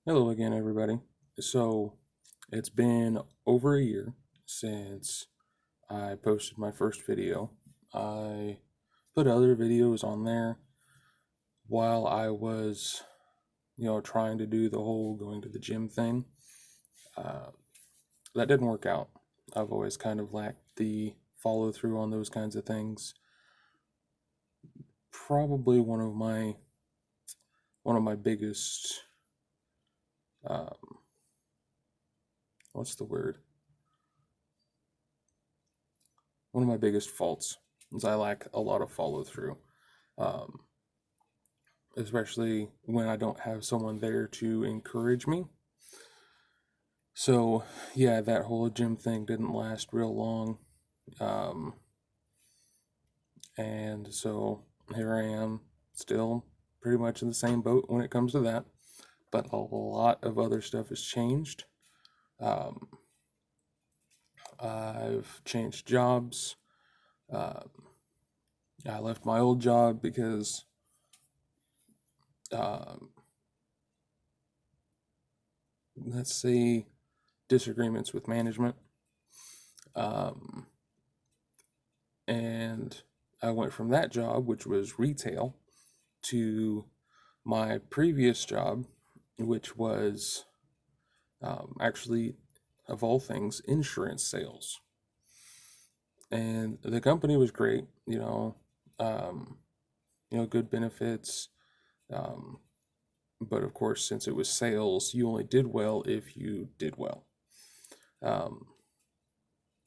Hello again, everybody. So, it's been over a year since I posted my first video. I put other videos on there while I was, trying to do the whole going to the gym thing. Uh, that didn't work out. I've always kind of lacked the follow through on those kinds of things. Probably one of my biggest, um, what's the word? One of my biggest faults is I lack a lot of follow through, um, especially when I don't have someone there to encourage me. So, yeah, that whole gym thing didn't last real long. Um, and so here I am, still pretty much in the same boat when it comes to that. But a lot of other stuff has changed. Um, I've changed jobs. Um, I left my old job because um, let's say disagreements with management. Um, and I went from that job, which was retail, to my previous job, which was actually, of all things, insurance sales. And the company was great, um, good benefits. Um, but of course, since it was sales, you only did well if you did well. Um,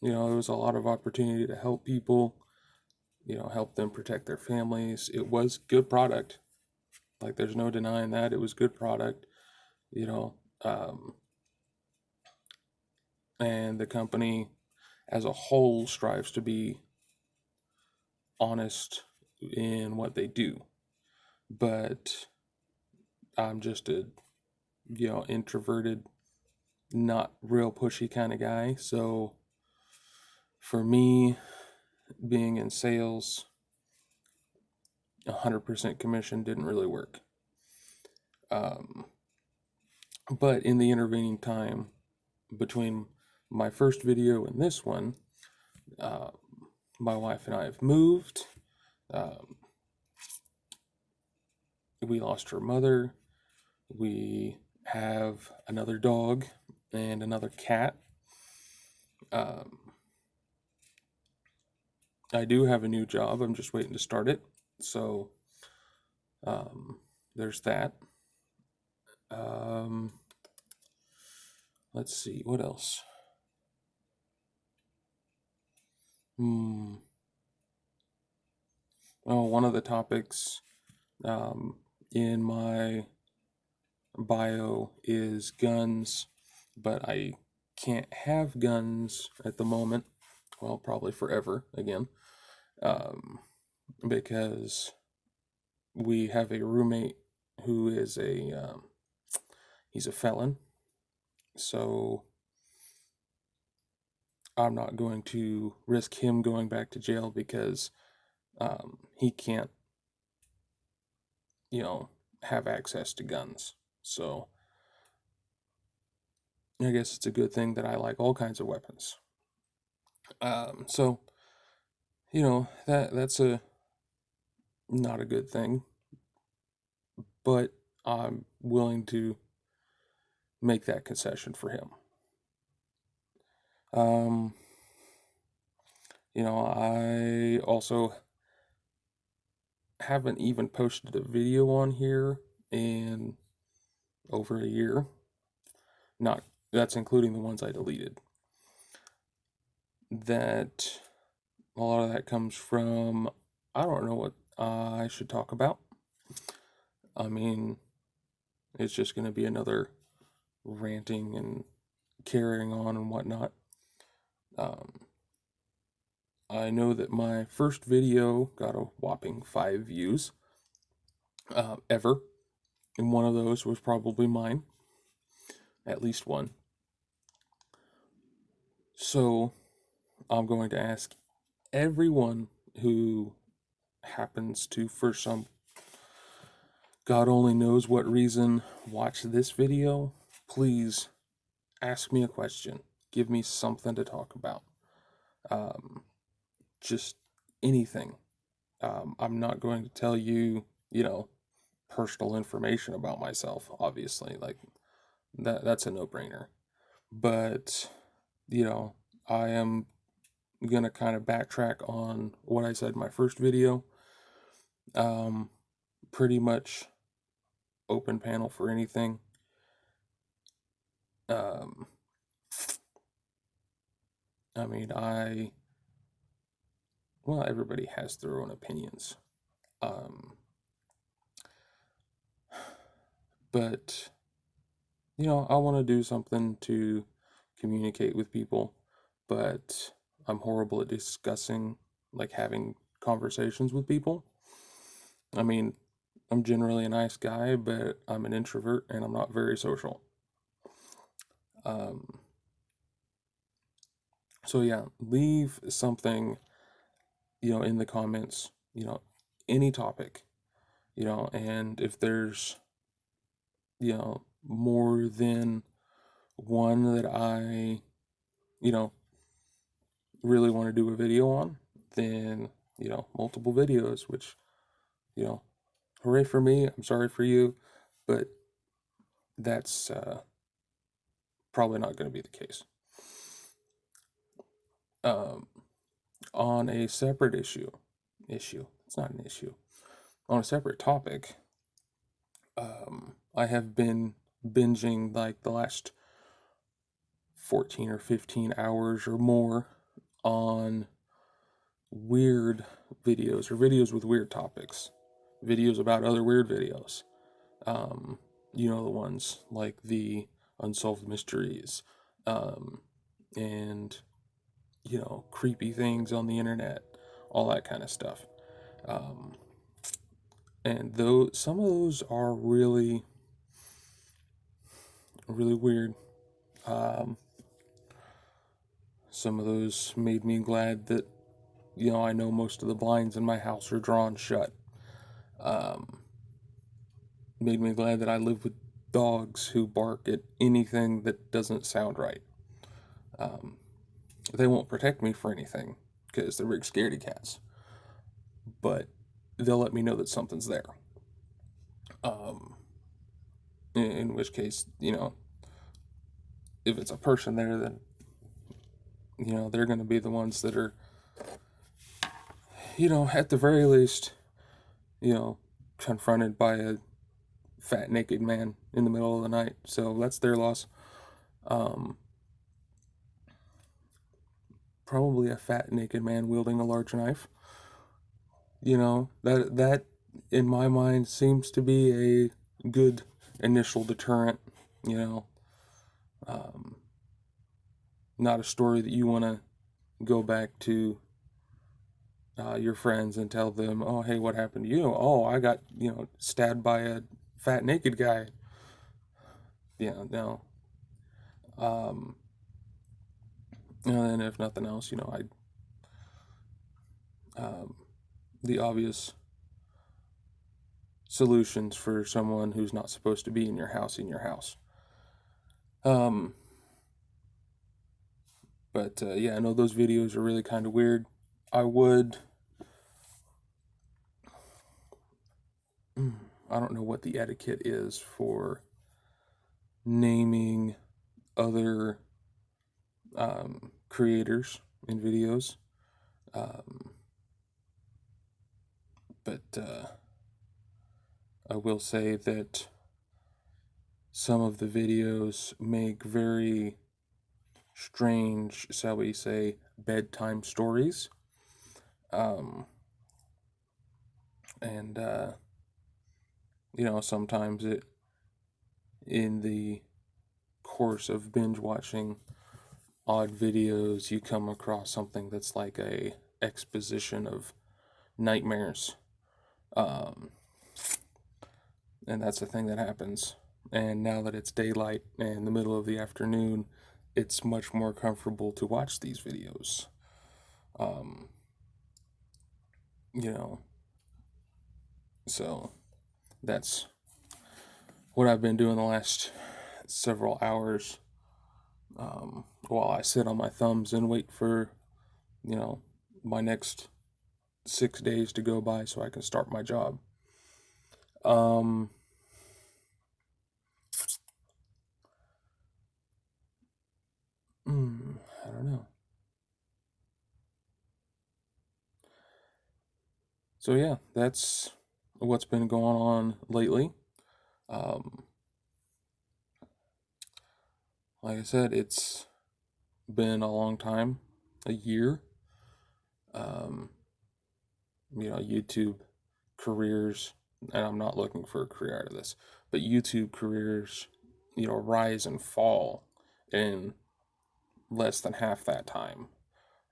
there was a lot of opportunity to help people, help them protect their families. It was good product. Like there's no denying that it was good product, you know. Um, and the company as a whole strives to be honest in what they do. But I'm just a, introverted, not real pushy kind of guy. So for me, being in sales, 100% commission didn't really work. Um, but in the intervening time between my first video and this one, uh, my wife and I have moved. Um, we lost her mother. We have another dog and another cat. Um, I do have a new job. I'm just waiting to start it. So um, there's that. Um, let's see. What else? Hmm. Oh, one of the topics um, in my bio is guns, but I can't have guns at the moment. Well, probably forever again, um, because we have a roommate who is he's a felon. So I'm not going to risk him going back to jail because he can't, have access to guns. So I guess it's a good thing that I like all kinds of weapons. So that's a not a good thing, but I'm willing to make that concession for him. Um, I also haven't even posted a video on here in over a year. Not That's including the ones I deleted. That a lot of that comes from I don't know what I should talk about. I mean, it's just going to be another ranting and carrying on and whatnot. Um, I know that my first video got a whopping 5 views ever, and one of those was probably mine, at least one. So I'm going to ask everyone who happens to, for some God only knows what reason watch this video, please ask me a question. Give me something to talk about. Just anything. I'm not going to tell you, personal information about myself, obviously. Like that's a no-brainer. But, I am going to kind of backtrack on what I said in my first video. Pretty much open panel for anything. I mean, everybody has their own opinions. But, I want to do something to communicate with people, but I'm horrible at discussing, like having conversations with people. I mean, I'm generally a nice guy, but I'm an introvert and I'm not very social. So yeah, leave something, in the comments, any topic, and if there's, more than one that I, really want to do a video on, then, multiple videos, which, hooray for me. I'm sorry for you, but that's probably not going to be the case. On a separate issue, it's not an issue. On a separate topic, I have been binging like the last 14 or 15 hours or more on weird videos or videos with weird topics, videos about other weird videos. The ones like the unsolved mysteries, and creepy things on the internet, all that kind of stuff. And though some of those are really, really weird. Some of those made me glad that, I know most of the blinds in my house are drawn shut. Made me glad that I live with dogs who bark at anything that doesn't sound right. They won't protect me for anything because they're big scaredy cats, but they'll let me know that something's there. In which case, if it's a person there, then, they're going to be the ones that are, at the very least, confronted by a fat naked man in the middle of the night. So that's their loss. Probably a fat naked man wielding a large knife. That in my mind seems to be a good initial deterrent. Not a story that you want to go back to your friends and tell them, oh, hey, what happened to you? Oh, I got, stabbed by a fat naked guy. Yeah, no. And then if nothing else, the obvious solutions for someone who's not supposed to be in your house. But yeah, I know those videos are really kind of weird. I don't know what the etiquette is for naming other creators in videos. But I will say that some of the videos make very strange, shall we say, bedtime stories. And sometimes in the course of binge watching odd videos, you come across something that's like a exposition of nightmares. And that's the thing that happens. And now that it's daylight and the middle of the afternoon, it's much more comfortable to watch these videos. So that's what I've been doing the last several hours, while I sit on my thumbs and wait for, my next 6 days to go by so I can start my job. Um, I don't know. So yeah, that's what's been going on lately. Um, like I said, it's been a long time, a year. Um, YouTube careers, and I'm not looking for a career out of this, but YouTube careers, rise and fall in less than half that time.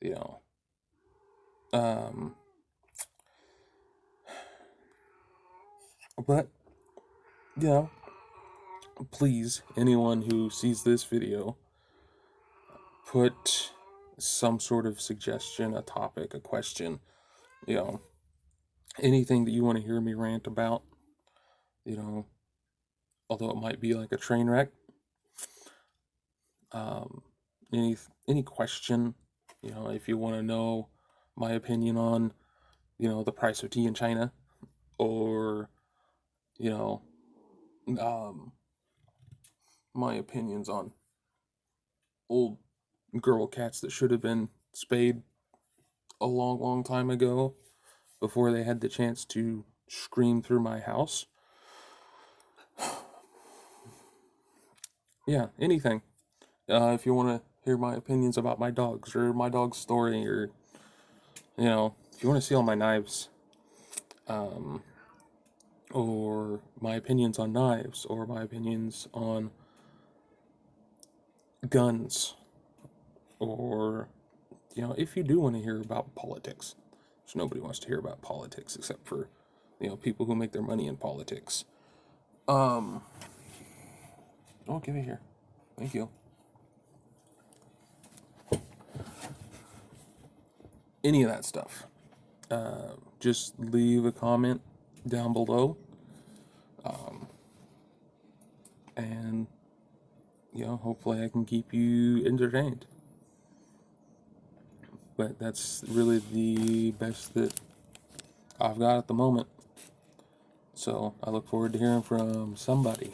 You know, um, but you know, please, anyone who sees this video, put some sort of suggestion, a topic, a question, you know, anything that you want to hear me rant about, you know, although it might be like a train wreck. Um, any question, if you want to know my opinion on, the price of tea in China, or, you know, um, my opinions on old girl cats that should have been spayed a long, long time ago before they had the chance to scream through my house. Yeah, anything. If you want to hear my opinions about my dogs or my dog's story, or, if you want to see all my knives, um, or my opinions on knives, or my opinions on guns, or, if you do want to hear about politics, which nobody wants to hear about politics except for, people who make their money in politics. Oh, give it here. Thank you. Any of that stuff. Just leave a comment down below. And, hopefully I can keep you entertained. But that's really the best that I've got at the moment. So I look forward to hearing from somebody.